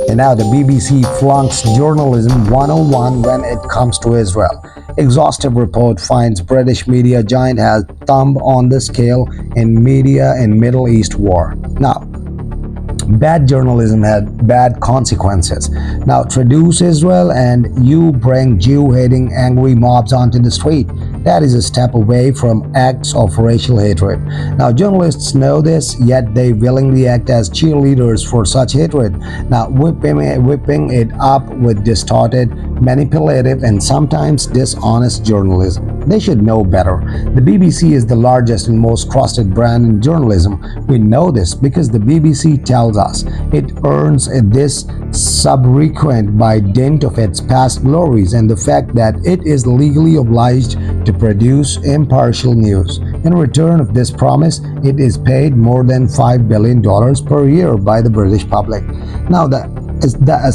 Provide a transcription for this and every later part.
And now the BBC flunks journalism 101 when it comes to Israel. Exhaustive report finds British media giant has thumb on the scale in media in Middle East war. Now, bad journalism had bad consequences. Now, traduce Israel and you bring Jew-hating angry mobs onto the street. That is a step away from acts of racial hatred. Now, journalists know this, yet they willingly act as cheerleaders for such hatred. Now, whipping it up with distorted, manipulative, and sometimes dishonest journalism. They should know better. The BBC is the largest and most trusted brand in journalism. We know this because the BBC tells us it earns this sobriquet by dint of its past glories and the fact that it is legally obliged to produce impartial news. In return of this promise, it is paid more than $5 billion per year by the British public. Now, the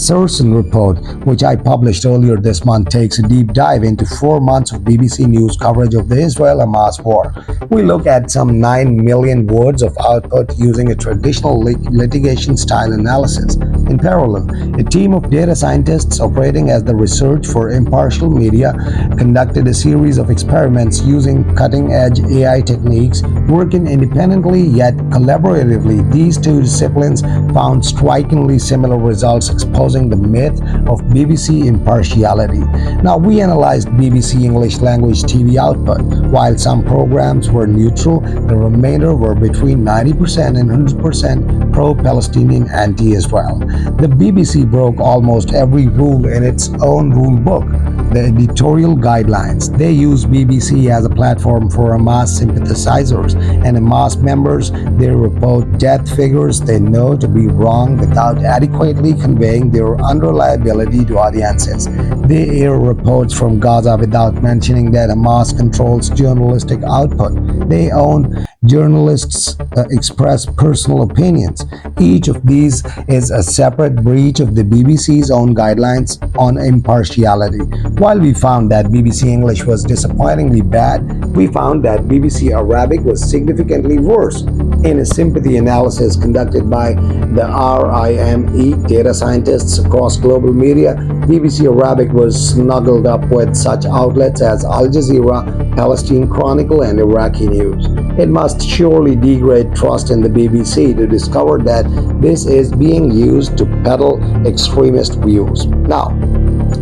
Carlson report, which I published earlier this month, takes a deep dive into 4 months of BBC News coverage of the Israel-Hamas war. We look at some 9 million words of output using a traditional litigation-style analysis. In parallel, a team of data scientists operating as the research for impartial media conducted a series of experiments using cutting-edge AI techniques, working independently yet collaboratively. These two disciplines found strikingly similar results, exposing the myth of BBC impartiality. Now, we analyzed BBC English language TV output. While some programs were neutral, the remainder were between 90% and 100% pro-Palestinian, anti-Israel. The BBC broke almost every rule in its own rule book. The editorial guidelines. They use BBC as a platform for Hamas sympathizers and Hamas members. They report death figures they know to be wrong without adequately conveying their unreliability to audiences. They air reports from Gaza without mentioning that Hamas controls journalistic output. They own journalists express personal opinions. Each of these is a separate breach of the BBC's own guidelines on impartiality. While we found that BBC English was disappointingly bad, we found that BBC Arabic was significantly worse. In a sympathy analysis conducted by the RIME data scientists across global media, BBC Arabic was snuggled up with such outlets as Al Jazeera, Palestine Chronicle, and Iraqi News. It must surely degrade trust in the BBC to discover that this is being used to peddle extremist views. Now,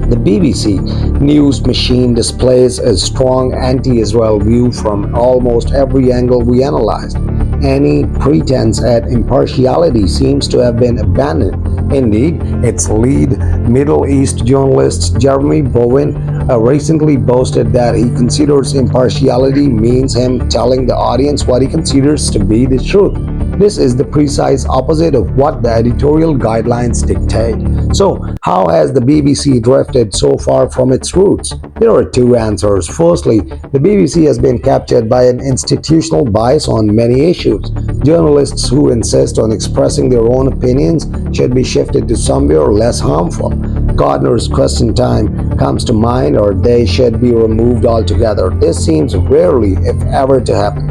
the BBC news machine displays a strong anti-Israel view from almost every angle we analyzed. Any pretense at impartiality seems to have been abandoned. Indeed, its lead Middle East journalist Jeremy Bowen recently boasted that he considers impartiality means him telling the audience what he considers to be the truth. This is the precise opposite of what the editorial guidelines dictate. So, how has the BBC drifted so far from its roots? There are two answers. Firstly, the BBC has been captured by an institutional bias on many issues. Journalists who insist on expressing their own opinions should be shifted to somewhere less harmful. Gardner's question time comes to mind, or they should be removed altogether. This seems rarely, if ever, to happen.